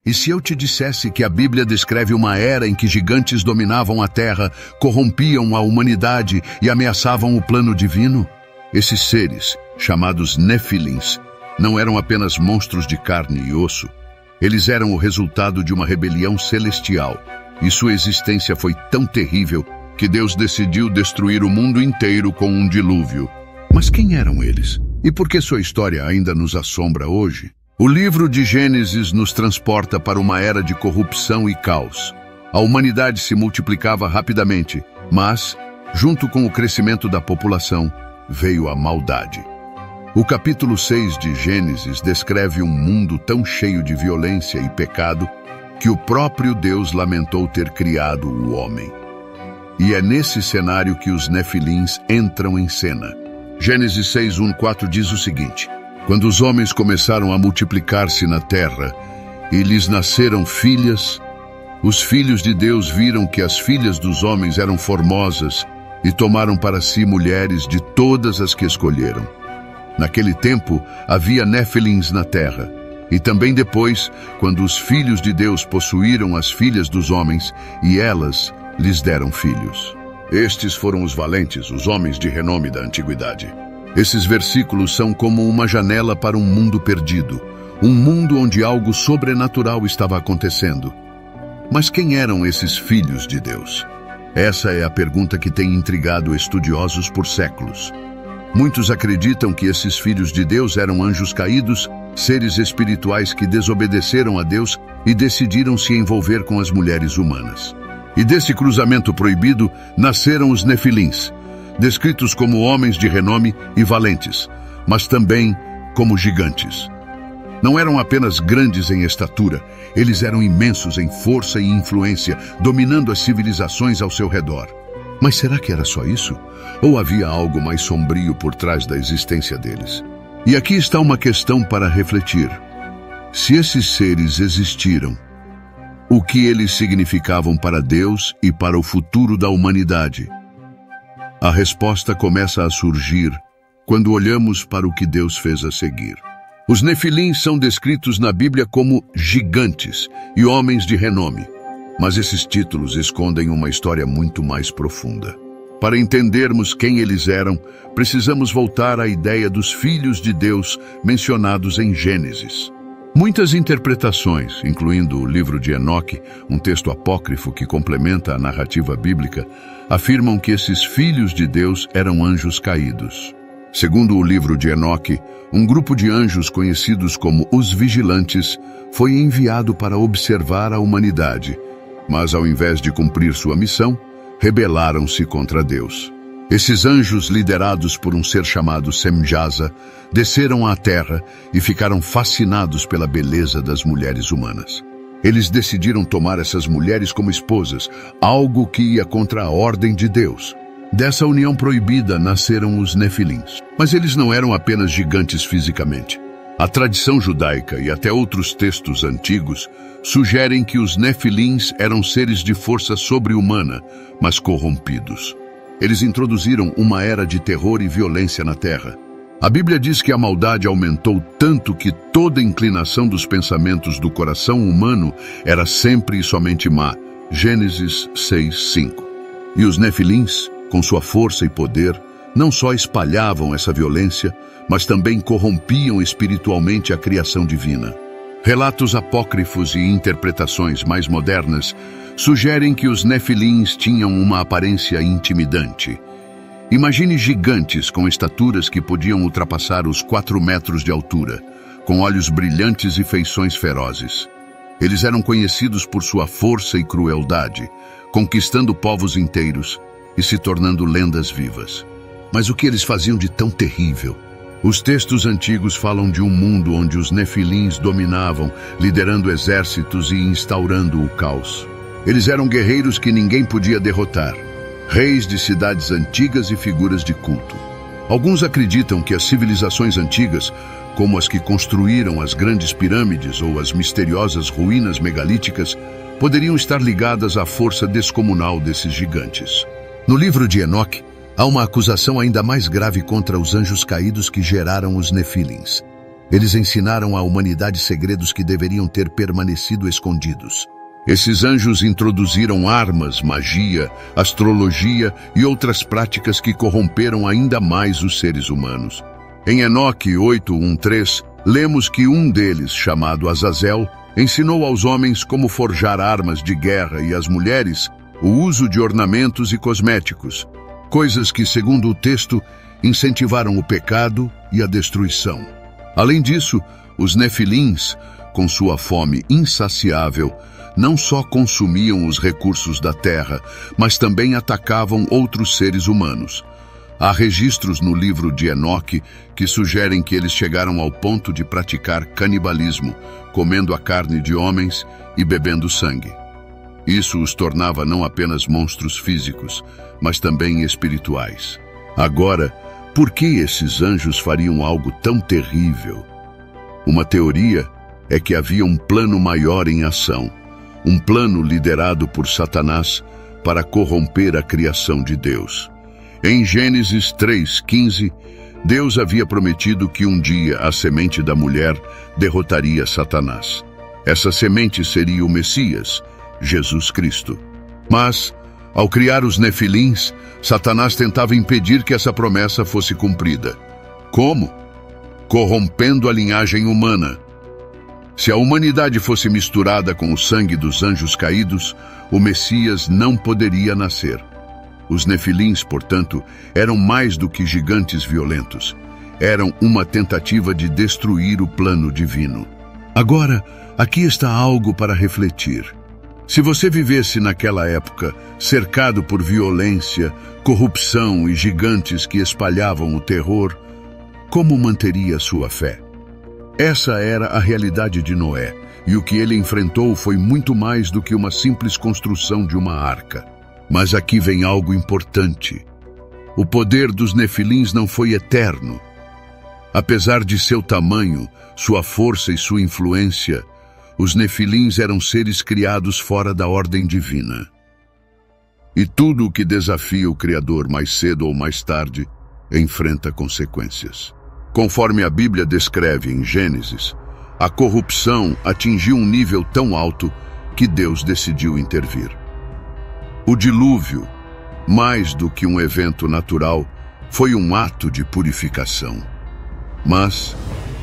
E se eu te dissesse que a Bíblia descreve uma era em que gigantes dominavam a terra, corrompiam a humanidade e ameaçavam o plano divino? Esses seres, chamados Nefilins, não eram apenas monstros de carne e osso. Eles eram o resultado de uma rebelião celestial, e sua existência foi tão terrível que Deus decidiu destruir o mundo inteiro com um dilúvio. Mas quem eram eles? E por que sua história ainda nos assombra hoje? O livro de Gênesis nos transporta para uma era de corrupção e caos. A humanidade se multiplicava rapidamente, mas, junto com o crescimento da população, veio a maldade. O capítulo 6 de Gênesis descreve um mundo tão cheio de violência e pecado que o próprio Deus lamentou ter criado o homem. E é nesse cenário que os Nefilins entram em cena. Gênesis 6:1-4 diz o seguinte: quando os homens começaram a multiplicar-se na terra e lhes nasceram filhas, os filhos de Deus viram que as filhas dos homens eram formosas e tomaram para si mulheres de todas as que escolheram. Naquele tempo havia Nefilins na terra, e também depois, quando os filhos de Deus possuíram as filhas dos homens, e elas lhes deram filhos. Estes foram os valentes, os homens de renome da antiguidade. Esses versículos são como uma janela para um mundo perdido, um mundo onde algo sobrenatural estava acontecendo. Mas quem eram esses filhos de Deus? Essa é a pergunta que tem intrigado estudiosos por séculos. Muitos acreditam que esses filhos de Deus eram anjos caídos, seres espirituais que desobedeceram a Deus e decidiram se envolver com as mulheres humanas. E desse cruzamento proibido nasceram os Nefilins, descritos como homens de renome e valentes, mas também como gigantes. Não eram apenas grandes em estatura, eles eram imensos em força e influência, dominando as civilizações ao seu redor. Mas será que era só isso? Ou havia algo mais sombrio por trás da existência deles? E aqui está uma questão para refletir. Se esses seres existiram, o que eles significavam para Deus e para o futuro da humanidade? A resposta começa a surgir quando olhamos para o que Deus fez a seguir. Os Nefilins são descritos na Bíblia como gigantes e homens de renome, mas esses títulos escondem uma história muito mais profunda. Para entendermos quem eles eram, precisamos voltar à ideia dos filhos de Deus mencionados em Gênesis. Muitas interpretações, incluindo o livro de Enoque, um texto apócrifo que complementa a narrativa bíblica, afirmam que esses filhos de Deus eram anjos caídos. Segundo o livro de Enoque, um grupo de anjos conhecidos como os Vigilantes foi enviado para observar a humanidade, mas ao invés de cumprir sua missão, rebelaram-se contra Deus. Esses anjos, liderados por um ser chamado Semjaza, desceram à terra e ficaram fascinados pela beleza das mulheres humanas. Eles decidiram tomar essas mulheres como esposas, algo que ia contra a ordem de Deus. Dessa união proibida nasceram os Nefilins. Mas eles não eram apenas gigantes fisicamente. A tradição judaica e até outros textos antigos sugerem que os Nefilins eram seres de força sobre-humana, mas corrompidos. Eles introduziram uma era de terror e violência na terra. A Bíblia diz que a maldade aumentou tanto que toda inclinação dos pensamentos do coração humano era sempre e somente má. Gênesis 6:5. E os Nefilins, com sua força e poder, não só espalhavam essa violência, mas também corrompiam espiritualmente a criação divina. Relatos apócrifos e interpretações mais modernas sugerem que os Nefilins tinham uma aparência intimidante. Imagine gigantes com estaturas que podiam ultrapassar os 4 metros de altura, com olhos brilhantes e feições ferozes. Eles eram conhecidos por sua força e crueldade, conquistando povos inteiros e se tornando lendas vivas. Mas o que eles faziam de tão terrível? Os textos antigos falam de um mundo onde os Nefilins dominavam, liderando exércitos e instaurando o caos. Eles eram guerreiros que ninguém podia derrotar, reis de cidades antigas e figuras de culto. Alguns acreditam que as civilizações antigas, como as que construíram as grandes pirâmides ou as misteriosas ruínas megalíticas, poderiam estar ligadas à força descomunal desses gigantes. No livro de Enoque, há uma acusação ainda mais grave contra os anjos caídos que geraram os Nefilins. Eles ensinaram à humanidade segredos que deveriam ter permanecido escondidos. Esses anjos introduziram armas, magia, astrologia e outras práticas que corromperam ainda mais os seres humanos. Em Enoque 8:1-3, lemos que um deles, chamado Azazel, ensinou aos homens como forjar armas de guerra e às mulheres o uso de ornamentos e cosméticos, coisas que, segundo o texto, incentivaram o pecado e a destruição. Além disso, os nefilins, com sua fome insaciável, não só consumiam os recursos da terra, mas também atacavam outros seres humanos. Há registros no livro de Enoque que sugerem que eles chegaram ao ponto de praticar canibalismo, comendo a carne de homens e bebendo sangue. Isso os tornava não apenas monstros físicos, mas também espirituais. Agora, por que esses anjos fariam algo tão terrível? Uma teoria é que havia um plano maior em ação, um plano liderado por Satanás para corromper a criação de Deus. Em Gênesis 3:15, Deus havia prometido que um dia a semente da mulher derrotaria Satanás. Essa semente seria o Messias, Jesus Cristo. Mas, ao criar os nefilins, Satanás tentava impedir que essa promessa fosse cumprida. Como? Corrompendo a linhagem humana. Se a humanidade fosse misturada com o sangue dos anjos caídos, o Messias não poderia nascer. Os nefilins, portanto, eram mais do que gigantes violentos. Eram uma tentativa de destruir o plano divino. Agora, aqui está algo para refletir. Se você vivesse naquela época, cercado por violência, corrupção e gigantes que espalhavam o terror, como manteria sua fé? Essa era a realidade de Noé, e o que ele enfrentou foi muito mais do que uma simples construção de uma arca. Mas aqui vem algo importante. O poder dos nefilins não foi eterno. Apesar de seu tamanho, sua força e sua influência, os nefilins eram seres criados fora da ordem divina. E tudo o que desafia o Criador mais cedo ou mais tarde enfrenta consequências. Conforme a Bíblia descreve em Gênesis, a corrupção atingiu um nível tão alto que Deus decidiu intervir. O dilúvio, mais do que um evento natural, foi um ato de purificação. Mas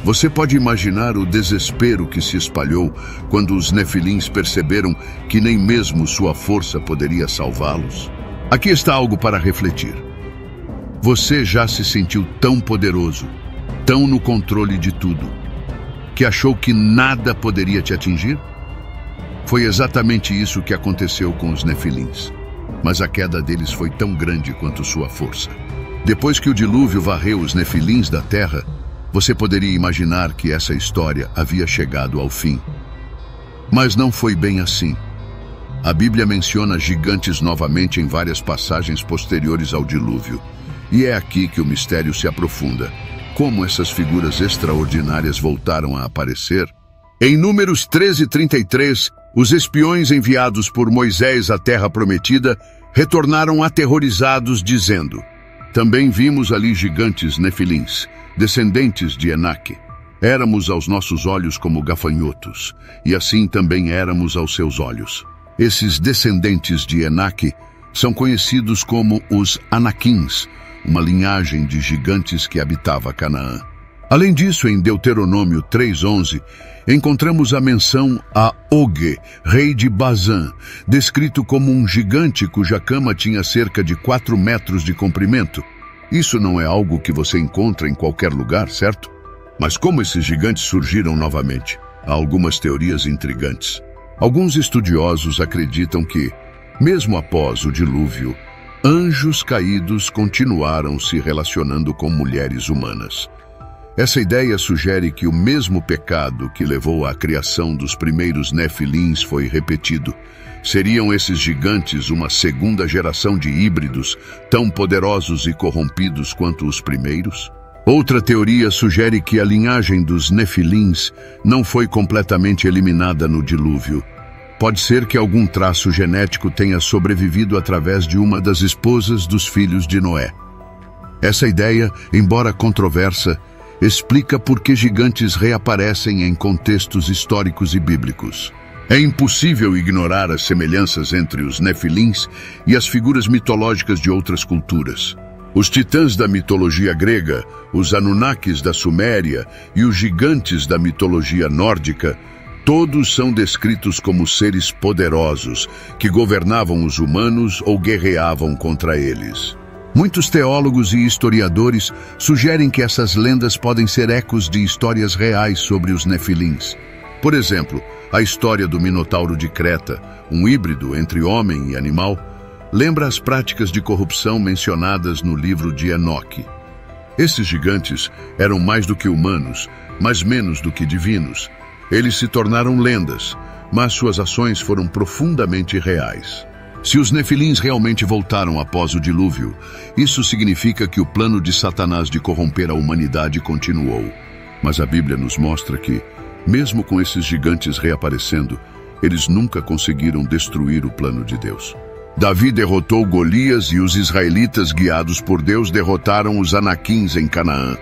você pode imaginar o desespero que se espalhou quando os nefilins perceberam que nem mesmo sua força poderia salvá-los? Aqui está algo para refletir. Você já se sentiu tão poderoso, tão no controle de tudo, que achou que nada poderia te atingir? Foi exatamente isso que aconteceu com os nefilins. Mas a queda deles foi tão grande quanto sua força. Depois que o dilúvio varreu os nefilins da terra, você poderia imaginar que essa história havia chegado ao fim. Mas não foi bem assim. A Bíblia menciona gigantes novamente em várias passagens posteriores ao dilúvio. E é aqui que o mistério se aprofunda. Como essas figuras extraordinárias voltaram a aparecer? Em Números 13:33, os espiões enviados por Moisés à terra prometida retornaram aterrorizados, dizendo: também vimos ali gigantes nefilins, descendentes de Enaque. Éramos aos nossos olhos como gafanhotos, e assim também éramos aos seus olhos. Esses descendentes de Enaque são conhecidos como os Anaquins, uma linhagem de gigantes que habitava Canaã. Além disso, em Deuteronômio 3:11, encontramos a menção a Og, rei de Bazã, descrito como um gigante cuja cama tinha cerca de 4 metros de comprimento. Isso não é algo que você encontra em qualquer lugar, certo? Mas como esses gigantes surgiram novamente? Há algumas teorias intrigantes. Alguns estudiosos acreditam que, mesmo após o dilúvio, anjos caídos continuaram se relacionando com mulheres humanas. Essa ideia sugere que o mesmo pecado que levou à criação dos primeiros nefilins foi repetido. Seriam esses gigantes uma segunda geração de híbridos, tão poderosos e corrompidos quanto os primeiros? Outra teoria sugere que a linhagem dos nefilins não foi completamente eliminada no dilúvio. Pode ser que algum traço genético tenha sobrevivido através de uma das esposas dos filhos de Noé. Essa ideia, embora controversa, explica por que gigantes reaparecem em contextos históricos e bíblicos. É impossível ignorar as semelhanças entre os Nefilins e as figuras mitológicas de outras culturas. Os titãs da mitologia grega, os Anunnakis da Suméria e os gigantes da mitologia nórdica, todos são descritos como seres poderosos que governavam os humanos ou guerreavam contra eles. Muitos teólogos e historiadores sugerem que essas lendas podem ser ecos de histórias reais sobre os Nefilins. Por exemplo, a história do Minotauro de Creta, um híbrido entre homem e animal, lembra as práticas de corrupção mencionadas no livro de Enoque. Esses gigantes eram mais do que humanos, mas menos do que divinos. Eles se tornaram lendas, mas suas ações foram profundamente reais. Se os Nefilins realmente voltaram após o dilúvio, isso significa que o plano de Satanás de corromper a humanidade continuou. Mas a Bíblia nos mostra que, mesmo com esses gigantes reaparecendo, eles nunca conseguiram destruir o plano de Deus. Davi derrotou Golias e os israelitas, guiados por Deus, derrotaram os Anaquins em Canaã.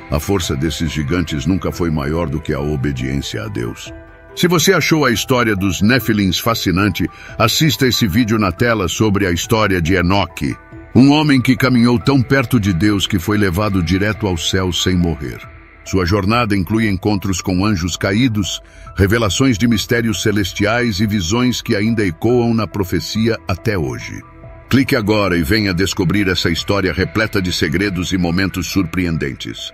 A força desses gigantes nunca foi maior do que a obediência a Deus. Se você achou a história dos Nefilins fascinante, assista esse vídeo na tela sobre a história de Enoque, um homem que caminhou tão perto de Deus que foi levado direto ao céu sem morrer. Sua jornada inclui encontros com anjos caídos, revelações de mistérios celestiais e visões que ainda ecoam na profecia até hoje. Clique agora e venha descobrir essa história repleta de segredos e momentos surpreendentes.